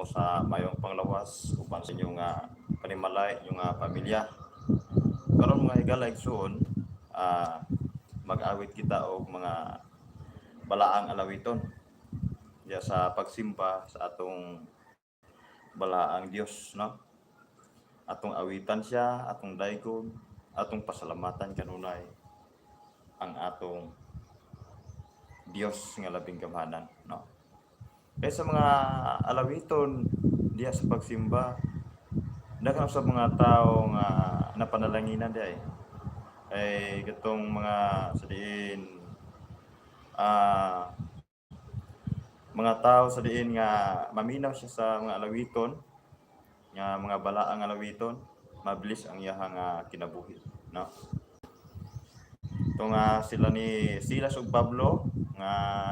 sa mayong panglawas uban sa inyong panimalay, inyong pamilya. Karon mga higala igsoon, mag-awit kita og mga balaang alawiton diya sa pagsimba sa atong balaang Dios, no? Atong awitan siya, atong daygon, atong pasalamatan kanunay ang atong Dios nga labing gamhanan, no? Kaya sa mga alawiton diya sa pagsimba, daghan sa mga tao nga napanalanginan diya ay gatong mga sa diin mga tao sa diin nga maminaw siya sa mga alawiton nga mga balaang alawiton, mabilis ang iyahang kinabuhi, no? Ito nga sila ni Silas ug Pablo nga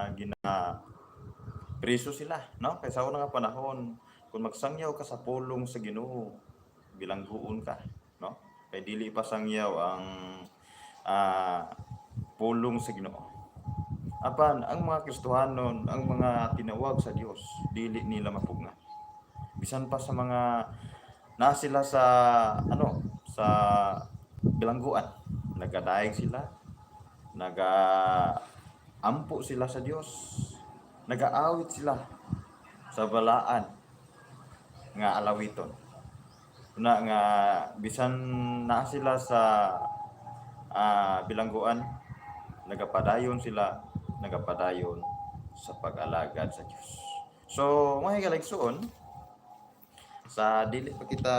preso sila, no? Kay sa una nga panahon, kung magsangyaw ka sa pulong sa Ginoo, bilangguon ka, no? Kay dili pa sangyaw ang pulong sa Ginoo. Apan ang mga Kristohanon, ang mga tinawag sa Dios, dili nila mapugna. Bisan pa sa mga na sila sa sa bilangguan, nagadaig sila, nagaampo sila sa Dios, nagaawit sila sa balaan nga alawiton. Una nga bisan na sila sa bilangguan, nagapadayon sa pag-alagad sa Dios. So, mga higaligsoon, sa dili pa kita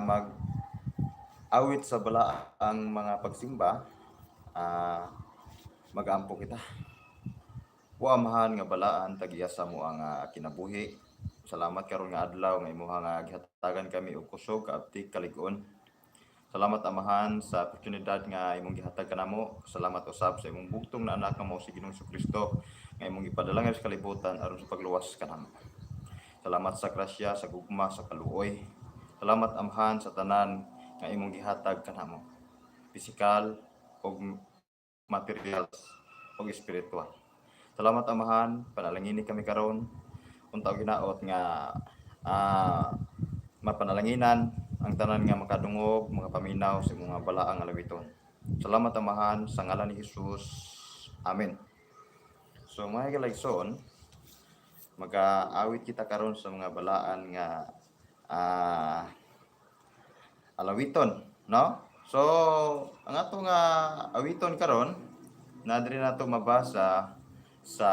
mag-awit sa balaang mga pagsimba, mag-ampo kita. Wa amahan nga balaan tagiya sa mo ang kinabuhi. Salamat karon nga adlaw nga imong gihatagan kami og kusog kaabtik kalig-on. Salamat amahan sa oportunidad nga imong gihatag kanamo. Salamat usab sa imong bugtong na anak nga mao si Ginoong Kristo nga imong ipadala sa kalibutan aron sa pagluwas kanamo. Salamat sa grasya, sa gugma, sa kaluoy. Salamat amahan sa tanan nga imong gihatag kanamo. Pisikal ug material ug espiritual. Salamat amahan, panalangini kami karon unta ginaot nga mapanalanginan ang tanan nga makadungog, mga paminaw sa mga balaang alawiton. Salamat amahan sa ngalan ni Jesus. Amen. So mga higaligsoon, mag-aawit kita karon sa mga balaan nga alawiton, no? So ang atong awiton karon na diri nato mabasa sa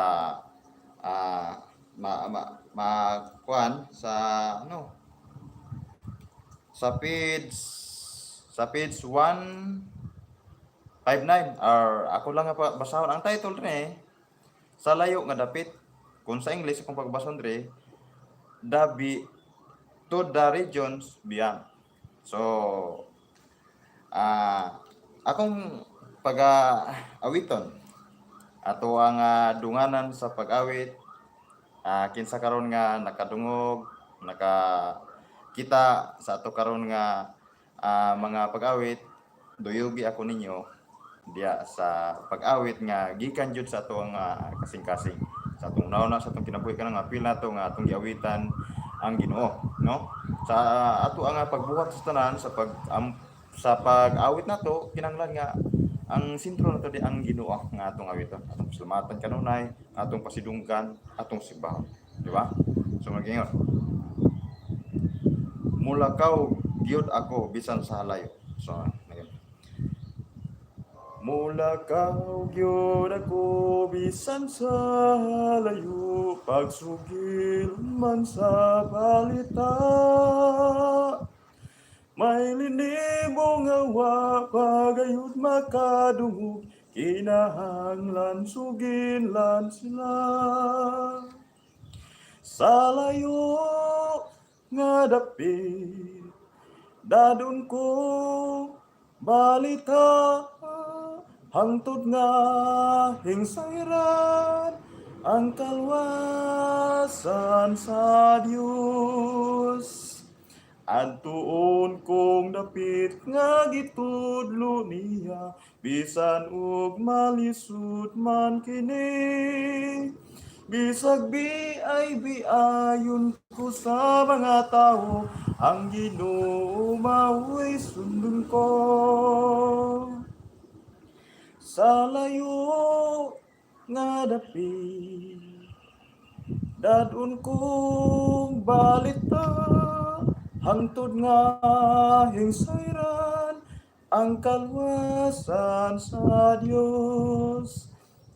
sa page 159 or ako lang nga basahon ang title ni sa layo nga dapit, kung sa English kung pagbasa dre to the regions beyond. So akong pag-awiton ato ang dunganan sa pag-awit, kinsa karon nga nakadungog, kita sa ato karon nga mga pag-awit, duyugi ako ninyo diya sa pag-awit nga gikan jud sa ato ang kasing-kasing sa atong nauna sa atong kinabuhi kanang pila to nga atong giawitan ang Ginoo, no? Sa ato ang pagbuhat sa tanan sa pag-awit nato, kinahanglan nga ang sentro nato di ang Ginoo nga atong awiton, atong pasalamatan kanunay, atong pasidunggan, atong simbahon, di ba? So magingon, mulakaw gyud ako bisan sa halayo. So mulakaw gyud ako bisan sa halayo, pagsugil man sa balita. May linibong awa pagayud makadungog, kinahanglan suginlan sila. Sa layo nga dapit, dadun ko balita, hangtod nga hingsayran ang kalwasan sa Dios. Adtuon kong dapit nga gitudlo niya, bisan ug malisud man kini. Bisag biayon ko sa mga tao, ang Ginoo mao'y sundon ko. Sa layo nga dapit, dadun kong balita, hangtod nga hingsayran ang kalwasan sa Dios.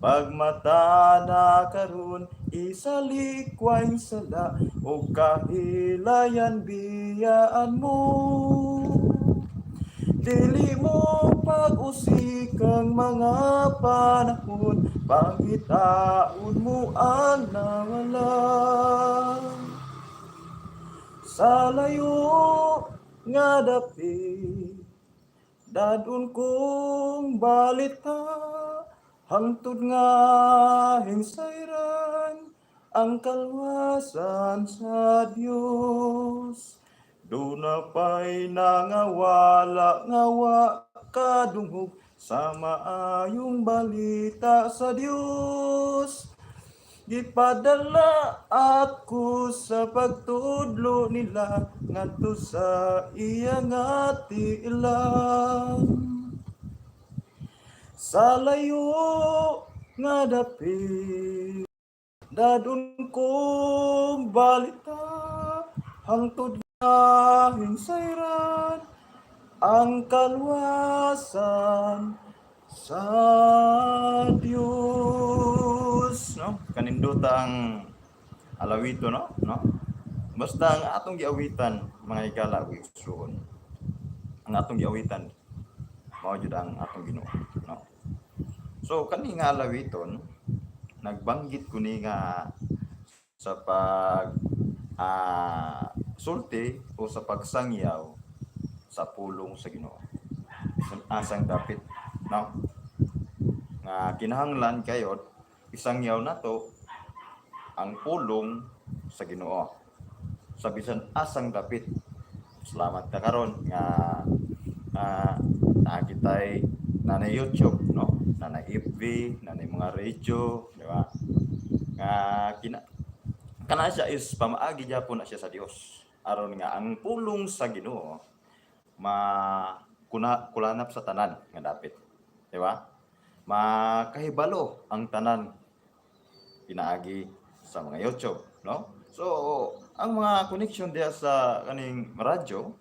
Pagmata na karon isalikwaing sala o kahilayan biyaan mo. Dili mo pag-usik ang mga panahon, pangitaon mo ang nawala. Sa layo nga dapit, dadun kong balita, hangtod nga hinsayran ang kalwasan sa Dios. Duna pa'y nangawala ngawa kadungog sa maayong balita sa Dios. Gipadala ako sa pagtudlo nila ngadto sa iya nga tiilan. Sa layo nga dapit, dadun kong balita, hangtod nga hinsayran ang kalwasan sa Dios. No? Kanindutang alawito, no? Basta ang atong giawitan, mga ikalawig suon. Ang atong giawitan, mao jud ang atong Ginoo, no? So kani nga alawiton, nagbanggit ko ni nga sa pag sulti o sa pagsangyaw sa pulong sa Ginoo. Asang dapit, no? Nga kinahanglan kayo isangyaw nato ang pulong sa Ginoo. Sa bisan asang dapit. Salamat ka karon nga nakitay nanay YouTube, no? Nanay FB, nanay mga radio, di ba? Kana siya is pamaagi gyapon na siya sa Dios. Aron nga ang pulong sa Ginoo kulanap sa tanan nga dapit. Di ba? Makahibalo ang tanan pinaagi sa mga YouTube, no? So, ang mga connection diya sa kaning radyo,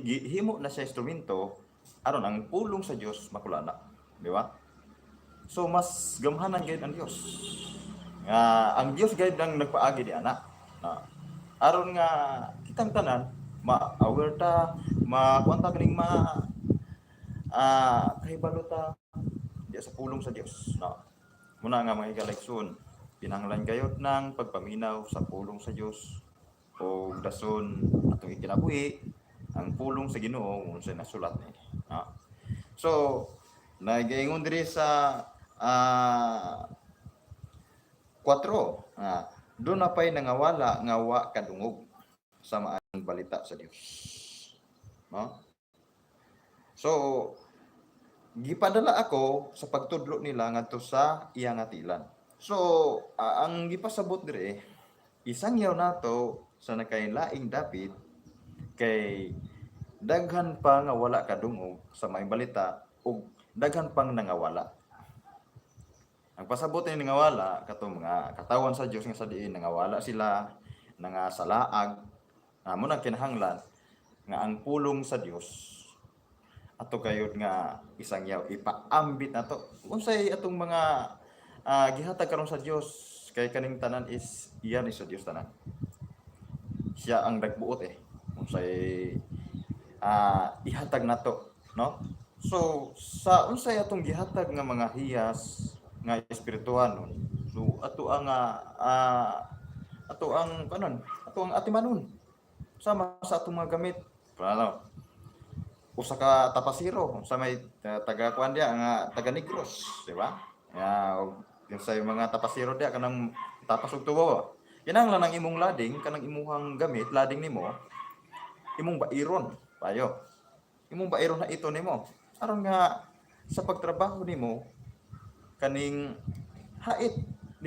himo na siya instrumento aron ang pulong sa Dios makulana, di ba? So mas gamhanan gayud ang Dios. Nga ang Dios gayud ang nagpaagi di ana. Aron nga kitang tanan ma-aware ta, makuanta kaning kahibalo ta diya sa pulong sa Dios, no? Muna nga mga higalagson, pinanglan gayud ng pagpaminaw sa pulong sa Dios o dason atong ikinabuhi ang pulong sa Ginoo unsay nasulat ni. So, nagaingon diri sa 4, doon na pa'y nangawala nga wa kadungog sa maayong balita sa Dios. No? So, gipadala ako sa pagtudlo nila ngadto sa iyang atilan. So, ang gipasabot dire, isangyaw nato sa nakainlaing dapit kay daghan pa nga wala kadungog sa maayong balita ug daghan pang nangawala. Ang pasabot ni nangawala katong mga katawan sa Dios nga sa diin nangawala sila, nangasalaag. Mo nang kinahanglan nga ang pulong sa Dios ato kayod nga isangyaw ipaambit nato unsay atong mga gihatag karon sa Dios kay kaning tanan is iyan is sa Dios tanan. Siya ang nagbuot unsay ihatag nato, no? So sa unsay atong gihatag nga mga hiyas nga espirituhanon, so ato ang atimanon sama sa atong mga gamit. Paano? Usa ka tapasiro sa may taga kuan dia nga taga Negros, di ba? Yung sa mga tapasiro dia kanang tapas og tubo. Kinahanglan ang imong lading kanang imuhang gamit, lading nimo, imong bairon payo. Imong bairon na ito nimo. Aron nga sa pagtrabaho nimo kaning hait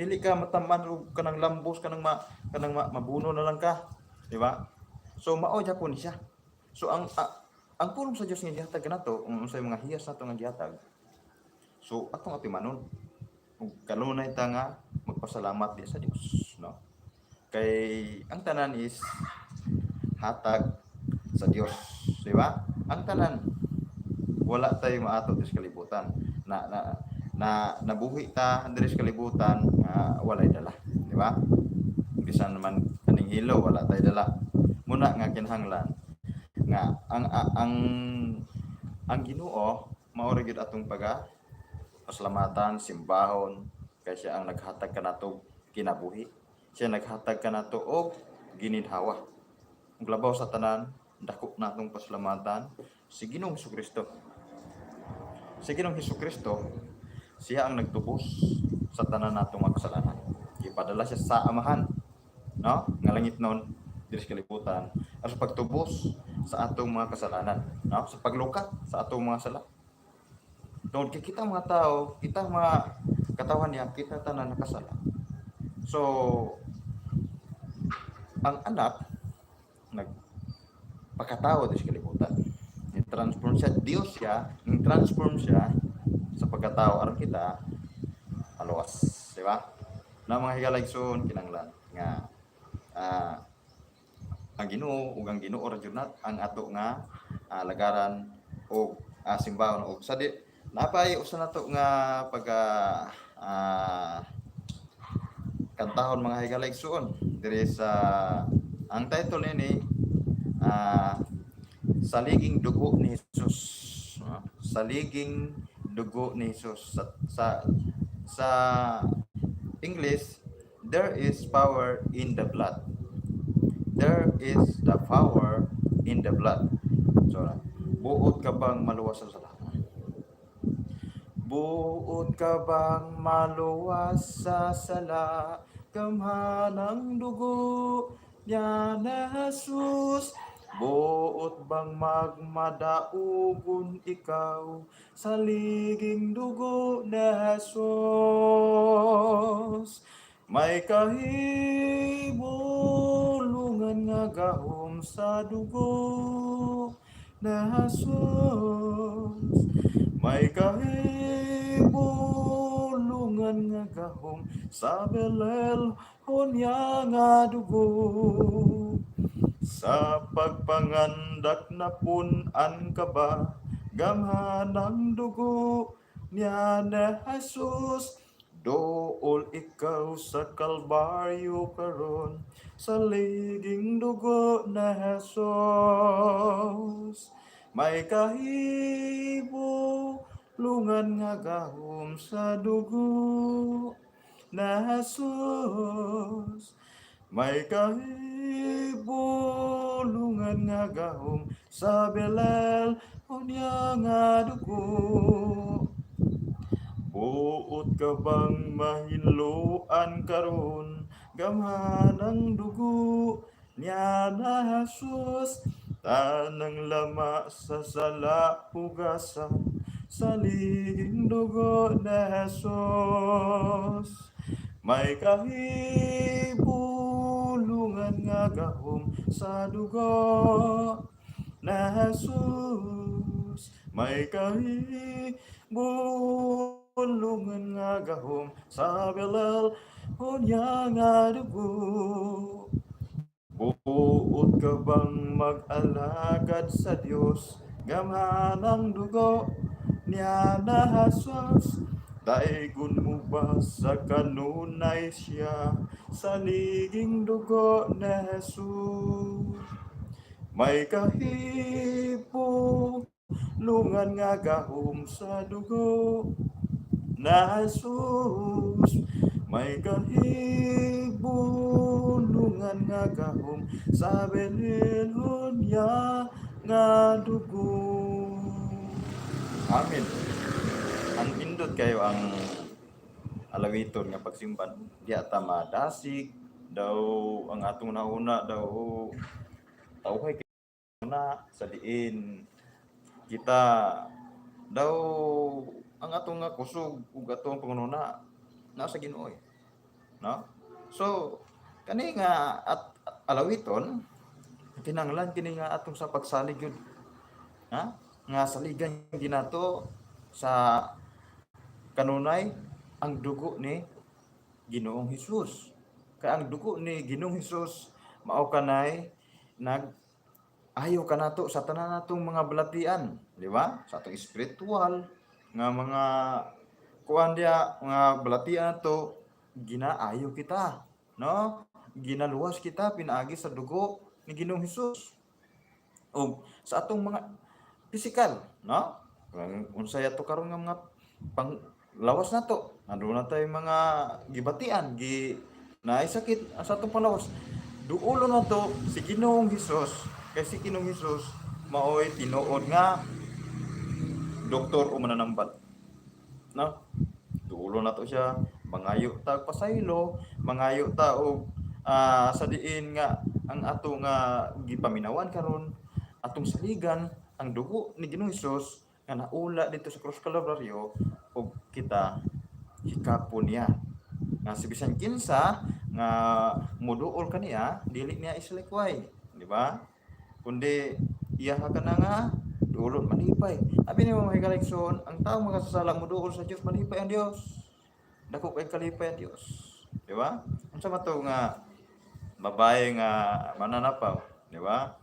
Dili ka mataman og kanang lambos kanang mabuno na lang ka, di ba? So mao gyapon siya. So ang pulong sa Dios nga gihatag kanato unsay mga hiyas nato nga gihatag. So atong atimanon ug kanunay ta nga magpasalamat di sa Dios, no? Kay ang tanan is hatag sa Dios, di ba? Ang tanan wala tay maato sa kalibutan. Nabuhi ta diri sa kalibutan walay dala, di ba? Bisan naman kaning hilo wala tay dala. Muna nga kinahanglan nga ang Ginoo mao ra gyud atong pasalamatan, simbahon kay siya ang naghatag kanato kinabuhi. Siya naghatag kanato og gininhawa. Ug labaw sa tanan, dako natong pasalamatan si Ginoong Hesukristo. Si Ginoong Hesukristo, siya ang nagtubos sa tanan natong mga kasalanan. Ipadala siya sa Amahan, no? Nga langit noon diri sa kalibutan as pagtubos sa atong mga kasalanan, no? Sa paglukat sa atong mga sala. Tungod kay kita mga tao, kita mga katawan niya, kita tanan nakasala. So ang anak nagpakatao diri sa kalibutan. Ni-transform siya, Dios siya, ni-transform siya sa pagkatao aron kita aluwas, di ba? Na mga higalayson kinanglan nga ang Ginoo ug ang Ginoo ra jud ang ato nga lagaran og simbahon og sa di napay usa nato nga kantahon mga higalayson diri sa ang title nini Saliging Dugo ni Jesus. Saliging Dugo ni Jesus. Sa English, there is power in the blood. There is the power in the blood. So, buot ka bang maluwas sa sala? Buot ka bang maluwas sa sala? Gamhanang dugo niya na Jesus. Buot bang magmadaugon ikaw sa liging dugo na Jesus? May kahibulungan nga gahom sa dugo na Jesus. May kahibulungan nga gahom sa belel hunya nga dugo. Sa pagpangandak na punan ka ba, gamhanang dugo niya na Jesus. Dool ikaw sa Kalbaryo karon, sa liging dugo na Jesus. May kahibulungan nga gahom sa dugo na Jesus. May kahibulungan nga gahom sa belel unya nga dugo. Buot ka bang mahinluan karon, gamhanang dugo niya na Jesus. Tanang lama sa sala hugasan, sa liging dugo na Jesus. May kahibulungan nga gahom sa dugo na Jesus. May kahibulungan nga gahom sa belel unya nga dugo. Buot ka bang mag-alagad sa Dios, gamhanang dugo niya na Jesus. Daigon mo ba sa kanunay siya, sa liging dugo na Jesus? May kahibulungan nga gahom sa dugo na Jesus. May kahibulungan nga gahom sa belilhon niya nga dugo. Amen. Ang pindot kayo ang alawiton nga pagsimban. Di ata madasig daw ang atong nauna daw tawhay na sa diin kita daw ang atong nga kusog ug atong pangununa nasa Ginoo. no? So kani nga at alawiton kinahanglan kini nga atong sa pagsalig yun, ha? Nga saligan ginato sa kanunay ang dugo ni Ginoong Hesus. Kaya ang dugo ni Ginoong Hesus mao kanay nag ayaw ka nato sa tanan natong mga balatian, di ba? Sa atong spiritual nga mga kuan dia mga balatian nato ginaayo kita, no? Ginaluwas kita pinaagi sa dugo ni Ginoong Hesus. O sa atong mga physical, no? Unsay ato karon nga mga pang lawas nato, ando na tay mga gibatian, naay sakit sa atong panglawas. Duulo na to si Ginoong Hesus, kay si Ginoong Hesus maoy tinuod nga doktor o mananambat, no? Duulo na to siya, mangayo ta pasaylo, mangayo ta og sa diin nga ang ato nga gipaminawan karon atong saligan ang dugo ni Ginoong Hesus nga naula dito sa Krus Kalbaryo og kita hikapon niya nga si bisan kinsa nga moduol kaniya dili niya islikway, di ba? Kundi iya ka na nga duolon malipay. Abi ni mga higalaigsoon, ang tao makasasala moduol sa Dios malipay ang Dios. Dako kay kalipay ang Dios, di ba? Unsa man to nga babae nga mananapaw, di ba?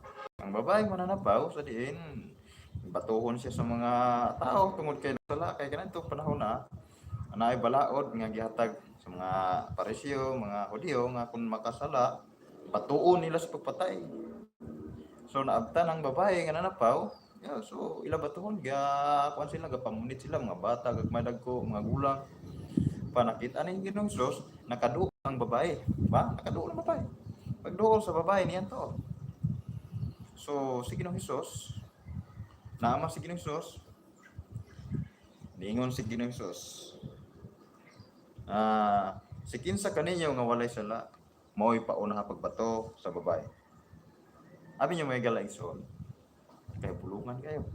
Ang babae mananapaw sa diin batuhon siya sa mga tao tungod kay sala kay kanadto panahon na naay balaod nga gihatag sa mga Pariseo, mga Hudiyo nga kung makasala batuon nila sa pagpatay. So naabtan ang babae nga nanapaw, yeah, so ila batuhon kuan sila gapamunit sila mga bata gagmay dagko mga gulang. Panakita ni Ginoong Hesus nakaduol ang babae, ba? Nakaduol ang babae. Pagduol sa babae niyan to. So si Ginoong Hesus naama si Ginoong Hesus ningon si Ginoong Hesus si kinsa kaninyo nga walay sala mao'y pauna pagbato sa babae. Abi niyo may galaigsoon kay bulungan kayo,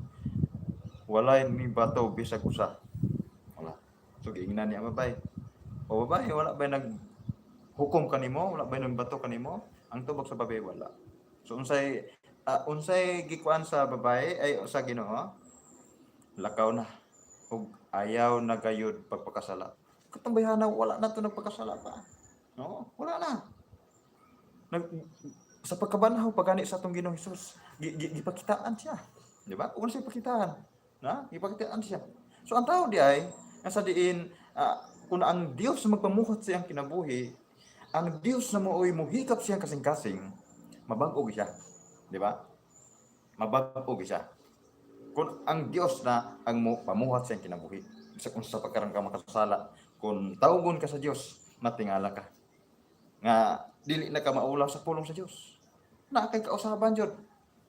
walay ni bato bisag usa, wala. So giingnan niya babae, o babae wala ba nag hukom kanimo, wala ba nang bato kanimo? Ang tubag sa babae wala. So unsay gikuan sa babae ay sa Ginoo, lakaw na ug ayaw na gayud pagpakasala. Katong bayhana wala na to nagpakasala pa, no? Wala na. Sa pagkabanaw pagani sa atong Ginoong Hesus gipakitaan siya, di ba? Kung siya pakitaan, na gipakitaan siya. So ang tao di ay nasa diin kung ang Dios magpamuhat siyang kinabuhi, ang Dios na mooy muhikap siyang kasing-kasing, mabag-og siya, di ba? Mabag-og siya. Kung ang Dios na ang pamuhat siyang kinabuhi, kung sa pagkarang ka makasala, kung tawgon ka sa Dios, matingala ka nga dili na ka maulaw sa pulong sa Dios, na kay kausaban jud,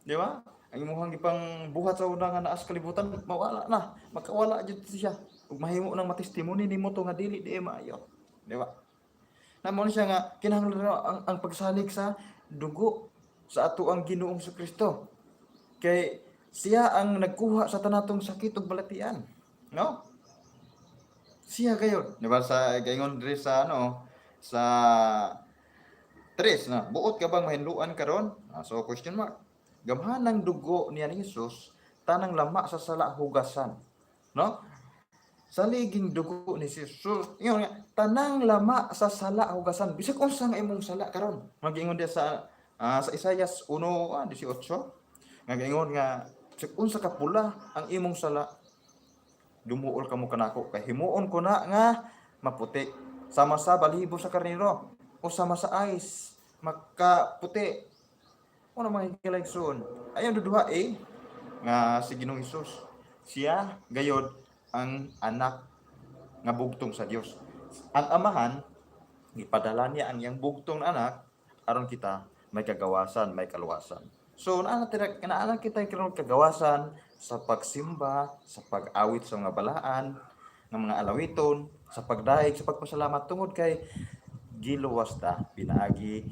di ba? Ang imong gipang buhat sa una nga naas kalibutan mawala na, makawala jud siya ug mahimo nang matestimony nimo to nga dili di maayo, di ba? Namo siya nga kinahanglan ang pagsalig sa dugo sa ato ang Ginoong Kristo, kay siya ang nagkuha sa tanatong sakit ug balatian, no? Siya kayo, di ba? Sa gayon diri sa sa 3 na buot ka bang mahinluan karon? So question mark. Gamhanang dugo niya ni Hesus tanang lama sa sala hugasan, no? Saliging dugo ni Hesus ingon nga tanang lama sa sala hugasan bisag unsa nga imong sala karon. Mag-ingon dia sa Isaias 1:18 nga ingon nga bisag unsa ka pula ang imong sala dumuol kamo kanako kay himuon ko na nga maputi sama sa balibo sa karnero o sama sa ice makaputi. Ano mga higalaigsoon, ayon duduha nga si Ginoong Hesus siya gayod ang anak nga bugtong sa Dios. Ang amahan gipadala niya ang iyang bugtong na anak aron kita may kagawasan, may kaluwasan. So naanan kita karon kagawasan sa pagsimba, sa pag-awit sa mga balaan, ng mga alawiton, sa pagdaig, sa pagpasalamat tungod kay giluwas ta pinaagi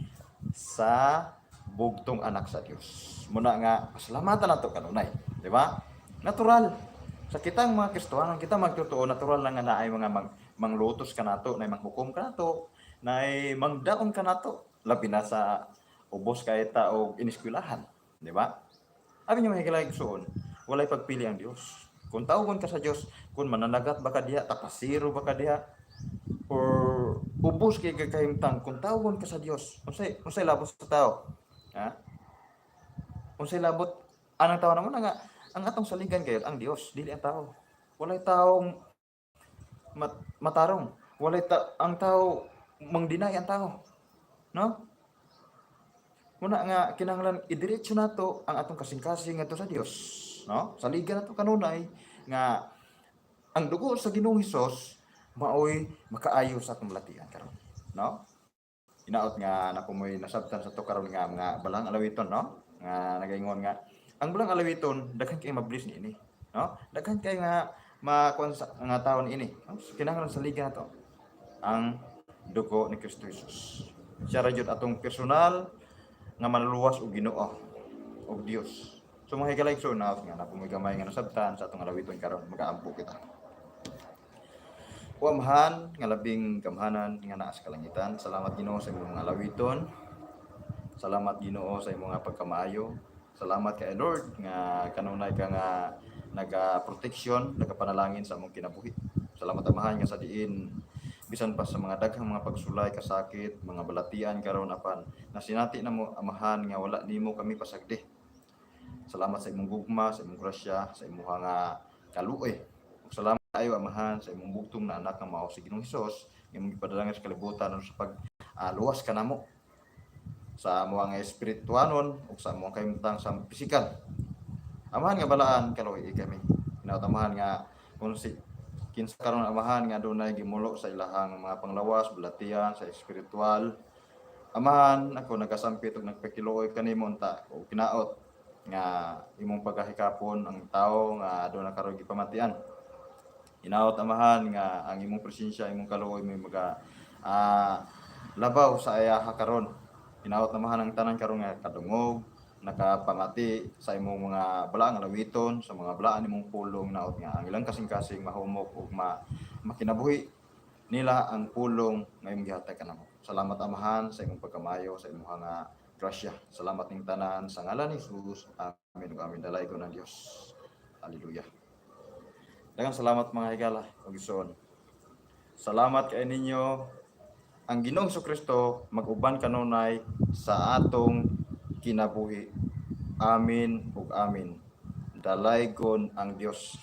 sa bugtong anak sa Dios. Muna nga pasalamatan nato kanunay, di ba? Natural. Sa kitang mga Kristiyanon, kita magtotoo natural lang nga naay mga manglutos kanato, na manghukom kanato, nay mangdaon ka nato labi na sa ubos kay ta og iniskwelahan, di ba? Abi niya mahigala igsoon, walay pagpili ang Dios. Kung tawgon ka sa Dios, kung mananagat ba ka diha, tapasiro ba ka diha, or ubos kay kakahimtang, kung tawgon ka sa Dios, unsay labot sa tao? Ha? Unsay labot anang tao naman nga ang atong saligan kayo ang Dios, dili ang tao. Walay taong matarong. Ang tao mangdinay ang tao, no? Muna nga kinahanglan idiretso nato ang atong kasing-kasing ngadto sa Dios, no? Saligan nato kanunay nga ang dugo sa Ginoong Hesus maoy makaayo sa atong latian karon, no? Inaot nga napumoy nasabtan sa to karon nga mga balang alawiton, no? Nga nagaingon nga ang balang alawiton daghan kay mablis niini, no? Daghan kay nga makuan sa nga taon ini. Kinahanglan saligan nato ang dugo ni Kristo Jesus. Siya ra jud atong personal nga manluwas og Ginoo og Dios. So mga higalay so na nga napumoy gamay nga nasabtan sa atong alawiton karon magaampo kita. Uamhan nga labing gamhanan nga naa sa kalangitan. Salamat Ginoo sa imong mga alawiton. Salamat Ginoo sa imong nga pagkamaayo. Salamat kay Lord nga kanunay ka nga naga-protection, nagapanalangin sa among kinabuhi. Salamat Amahan nga sa diin bisan pa sa mga daghang mga pagsulay kasakit, mga balatian karon apan nasinati na mo Amahan nga wala nimo kami pasagdi. Salamat sa imong gugma, sa imong grasya, sa imong nga kaluoy. Salamat ayo Amahan sa imong bugtong na anak nga mao si Ginoong Hesus, imong gipadalangin sa kalibutan sa pag luwas kanamo sa mga espirituanon ug sa mga kahimtang sa pisikal. Amahan nga balaan kaluoy kami. Inautamahan nga kung si kinsa karon Amahan nga dunay gimulo sa ilahang mga panglawas, balatian sa espiritual. Amahan ako nagasampit ug nagpakiluoy kanimo unta o kinaot nga imong pagahikapon ang tao nga aduna karon gipamatian. Inaot Amahan nga ang imong presensya, imong kaluoy may mga labaw sa ayaha karon. Inaot Amahan ang tanan karon nga kadungog, nakapamati sa imong mga balaang alawiton, sa mga balaan imong pulong naot nga ang ilang kasing-kasing mahumok ug makinabuhi nila ang pulong nga imong gihatag kanamo. Salamat Amahan sa imong pagkamayo, sa imong nga grasya. Salamat ning tanan sa ngalan ni Jesus. Amen ug amen. Dalay ko ng Dios. Hallelujah. Daghang salamat mga higala ug igsoon. Salamat kay ninyo ang Ginoong Kristo mag-uban kanunay sa atong kinabuhi. Amin ug amin. Dalaygon ang Dios.